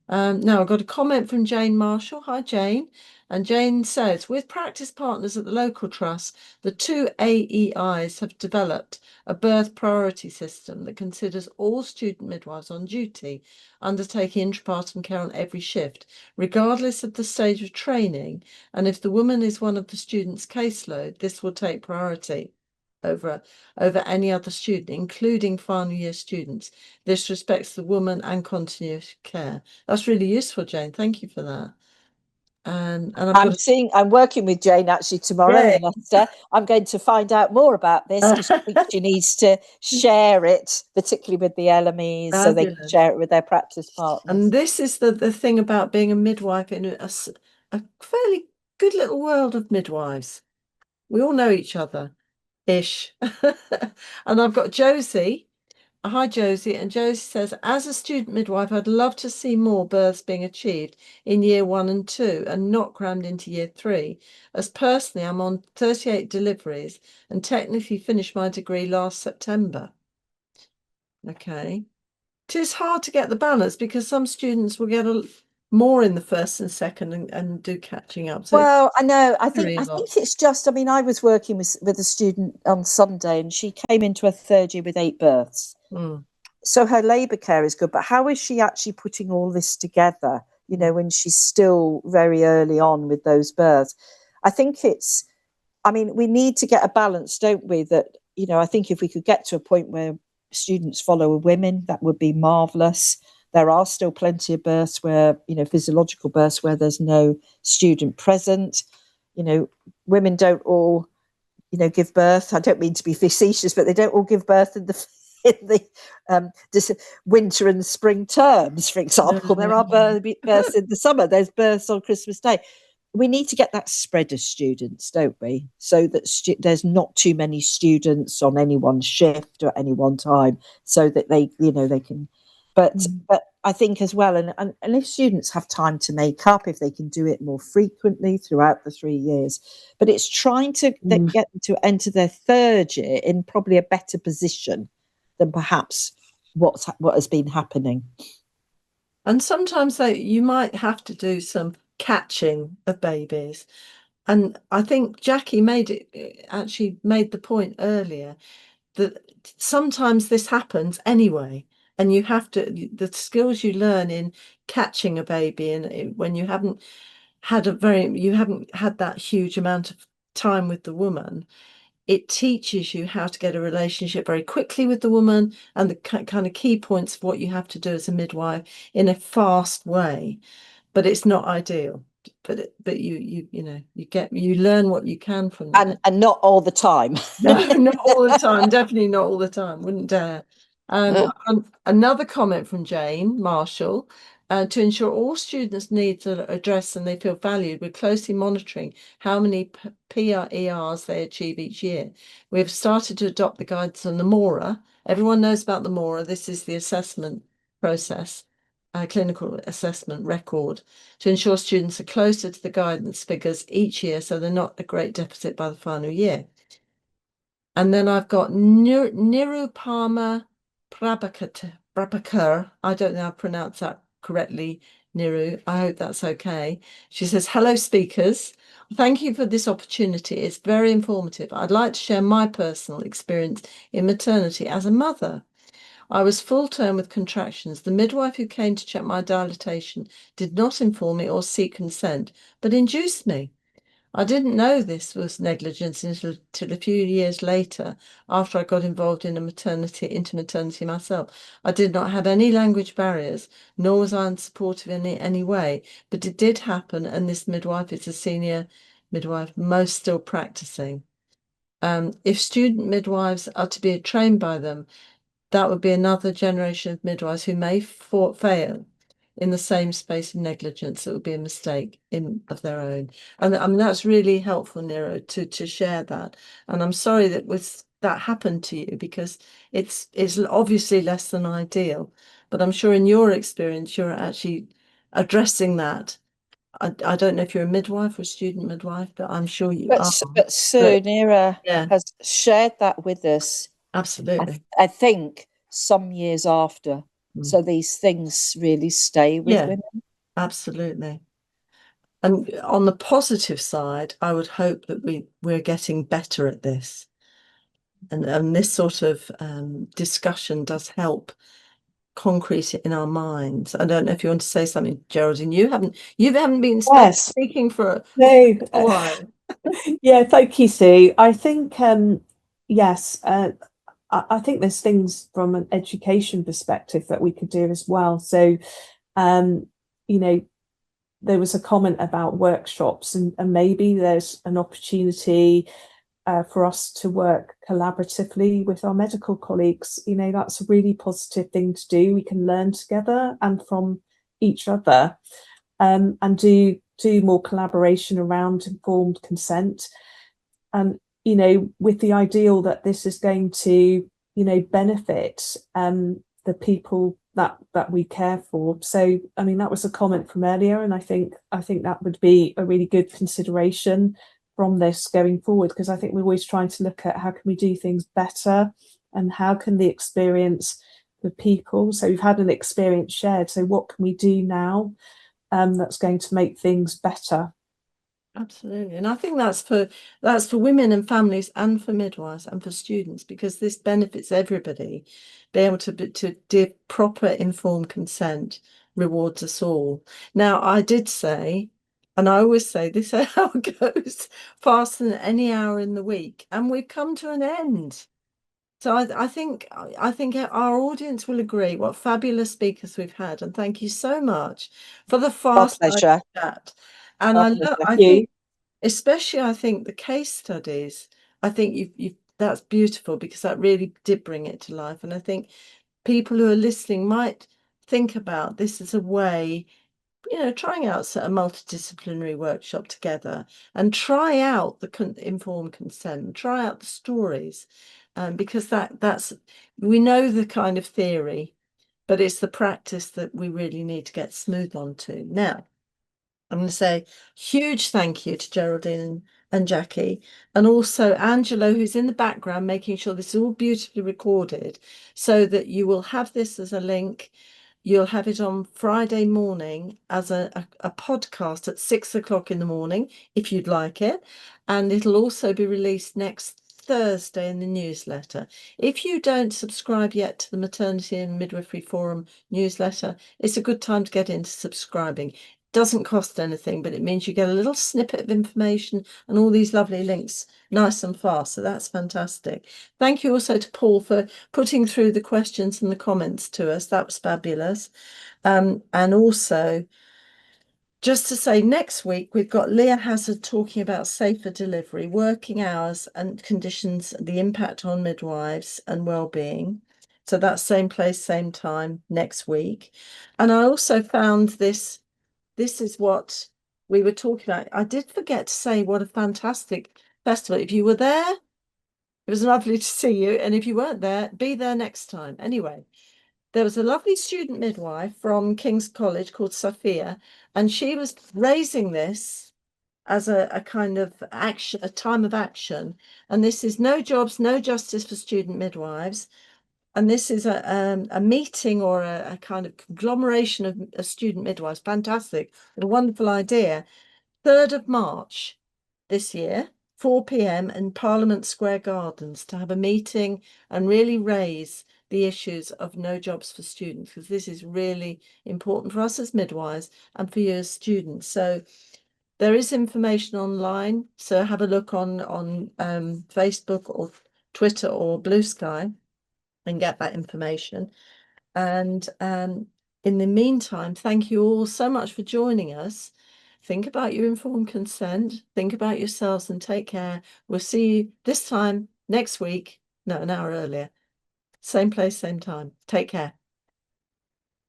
Now I've got a comment from Jane Marshall. Hi, Jane. And Jane says, with practice partners at the local trust, the two AEIs have developed a birth priority system that considers all student midwives on duty undertaking intrapartum care on every shift, regardless of the stage of training. And if the woman is one of the student's caseload, this will take priority over any other student, including final year students. This respects the woman and continuous care. That's really useful, Jane. Thank you for that. And I'm working with Jane actually tomorrow in Leicester. I'm going to find out more about this because I think she needs to share it, particularly with the LMEs, so they can share it with their practice partners. And this is the thing about being a midwife in a fairly good little world of midwives. We all know each other, ish. And I've got Josie. Hi, Josie. And Josie says, as a student midwife, I'd love to see more births being achieved in year 1 and 2 and not crammed into year 3. As personally, I'm on 38 deliveries and technically finished my degree last September. Okay. It is hard to get the balance because some students will get more in the first and second and do catching up. So well, I know. I think it's just. I mean, I was working with a student on Sunday, and she came into her third year with 8 births. So her labour care is good, but how is she actually putting all this together? You know, when she's still very early on with those births. I think it's. I mean, we need to get a balance, don't we? That I think if we could get to a point where students follow women, that would be marvellous. There are still plenty of births where, physiological births where there's no student present. Women don't all, give birth. I don't mean to be facetious, but they don't all give birth in the winter and spring terms, for example. There are births in the summer. There's births on Christmas Day. We need to get that spread of students, don't we? So that there's not too many students on any one shift or any one time, so that they can. But I think as well, and if students have time to make up, if they can do it more frequently throughout the 3 years, but it's trying to get them to enter their third year in probably a better position than perhaps what has been happening. And sometimes you might have to do some catching of babies. And I think Jackie made the point earlier that sometimes this happens anyway. And you have to, the skills you learn in catching a baby and when you haven't had that huge amount of time with the woman, it teaches you how to get a relationship very quickly with the woman and the kind of key points of what you have to do as a midwife in a fast way. But it's not ideal. But you learn what you can from that. And not all the time. No, not all the time. Definitely not all the time. Wouldn't dare. Another comment from Jane Marshall. To ensure all students' needs are addressed and they feel valued, we're closely monitoring how many PRERs they achieve each year. We've started to adopt the guidance on the MORA. Everyone knows about the MORA. This is the assessment process, clinical assessment record, to ensure students are closer to the guidance figures each year so they're not a great deficit by the final year. And then I've got Nirupama Prabhakar. I don't know how to pronounce that correctly, Niru. I hope that's okay. She says, hello, speakers. Thank you for this opportunity. It's very informative. I'd like to share my personal experience in maternity as a mother. I was full term with contractions. The midwife who came to check my dilatation did not inform me or seek consent, but induced me. I didn't know this was negligence until a few years later, after I got involved in into maternity myself. I did not have any language barriers, nor was I unsupportive in any way, but it did happen, and this midwife is a senior midwife, most still practicing. If student midwives are to be trained by them, that would be another generation of midwives who may fail. in the same space of negligence, it would be a mistake of their own. And I mean, that's really helpful, Nero, to share that. And I'm sorry that happened to you, because it's obviously less than ideal. But I'm sure in your experience, you're actually addressing that. I don't know if you're a midwife or a student midwife, but I'm sure you are. But Sue, Nera yeah, has shared that with us, absolutely. I think, some years after. So these things really stay with Yeah, women. absolutely. And on the positive side, I would hope that we're getting better at this. And this sort of discussion does help concrete it in our minds. I don't know if you want to say something, Geraldine. You haven't been Yes. speaking for No. a while. Yeah, thank you, Sue. I think yes, I think there's things from an education perspective that we could do as well. So, you know, there was a comment about workshops, and maybe there's an opportunity for us to work collaboratively with our medical colleagues. You know, that's a really positive thing to do. We can learn together and from each other, and do more collaboration around informed consent. You know, with the ideal that this is going to, you know, benefit the people that we care for. So, I mean, that was a comment from earlier, and I think that would be a really good consideration from this going forward, because I think we're always trying to look at how can we do things better, and how can the experience the people. So we've had an experience shared. So what can we do now that's going to make things better? Absolutely. And I think that's for women and families, and for midwives, and for students, because this benefits everybody. Be able to give proper informed consent rewards us all. Now, I did say, and I always say, this hour goes faster than any hour in the week, and we've come to an end. So I think our audience will agree. What fabulous speakers we've had, and thank you so much for the Our fast pleasure. chat. And Our pleasure. I think, especially, I think the case studies, I think that's beautiful, because that really did bring it to life. And I think people who are listening might think about this as a way, you know, trying out a multidisciplinary workshop together, and try out the informed consent, try out the stories, because that's we know the kind of theory, but it's the practice that we really need to get smooth onto. Now, I'm going to say huge thank you to Geraldine and Jacqui, and also Angelo, who's in the background making sure this is all beautifully recorded, so that you will have this as a link. You'll have it on Friday morning as a podcast at 6 o'clock in the morning, if you'd like it. And it'll also be released next Thursday in the newsletter. If you don't subscribe yet to the Maternity and Midwifery Forum newsletter, it's a good time to get into subscribing. Doesn't cost anything, but it means you get a little snippet of information and all these lovely links nice and fast. So that's fantastic. Thank you also to Paul for putting through the questions and the comments to us. That was fabulous. And also, just to say, next week we've got Leah Hazard talking about safer delivery, working hours and conditions, the impact on midwives and well-being. So that's same place, same time next week. And I also found this is what we were talking about. I did forget to say what a fantastic festival. If you were there, it was lovely to see you. And if you weren't there, be there next time. Anyway, there was a lovely student midwife from King's College called Sophia, and she was raising this as a kind of action, a time of action. And this is No Jobs, No Justice for Student Midwives. And this is a meeting, or a kind of conglomeration of student midwives. Fantastic. A wonderful idea. 3rd of March this year, 4 p.m. in Parliament Square Gardens, to have a meeting and really raise the issues of no jobs for students, because this is really important for us as midwives and for you as students. So there is information online. So have a look on Facebook or Twitter or Blue Sky and get that information. And in the meantime, thank you all so much for joining us. Think about your informed consent, think about yourselves, and take care. We'll see you this time next week. No, an hour earlier. Same place, same time. Take care.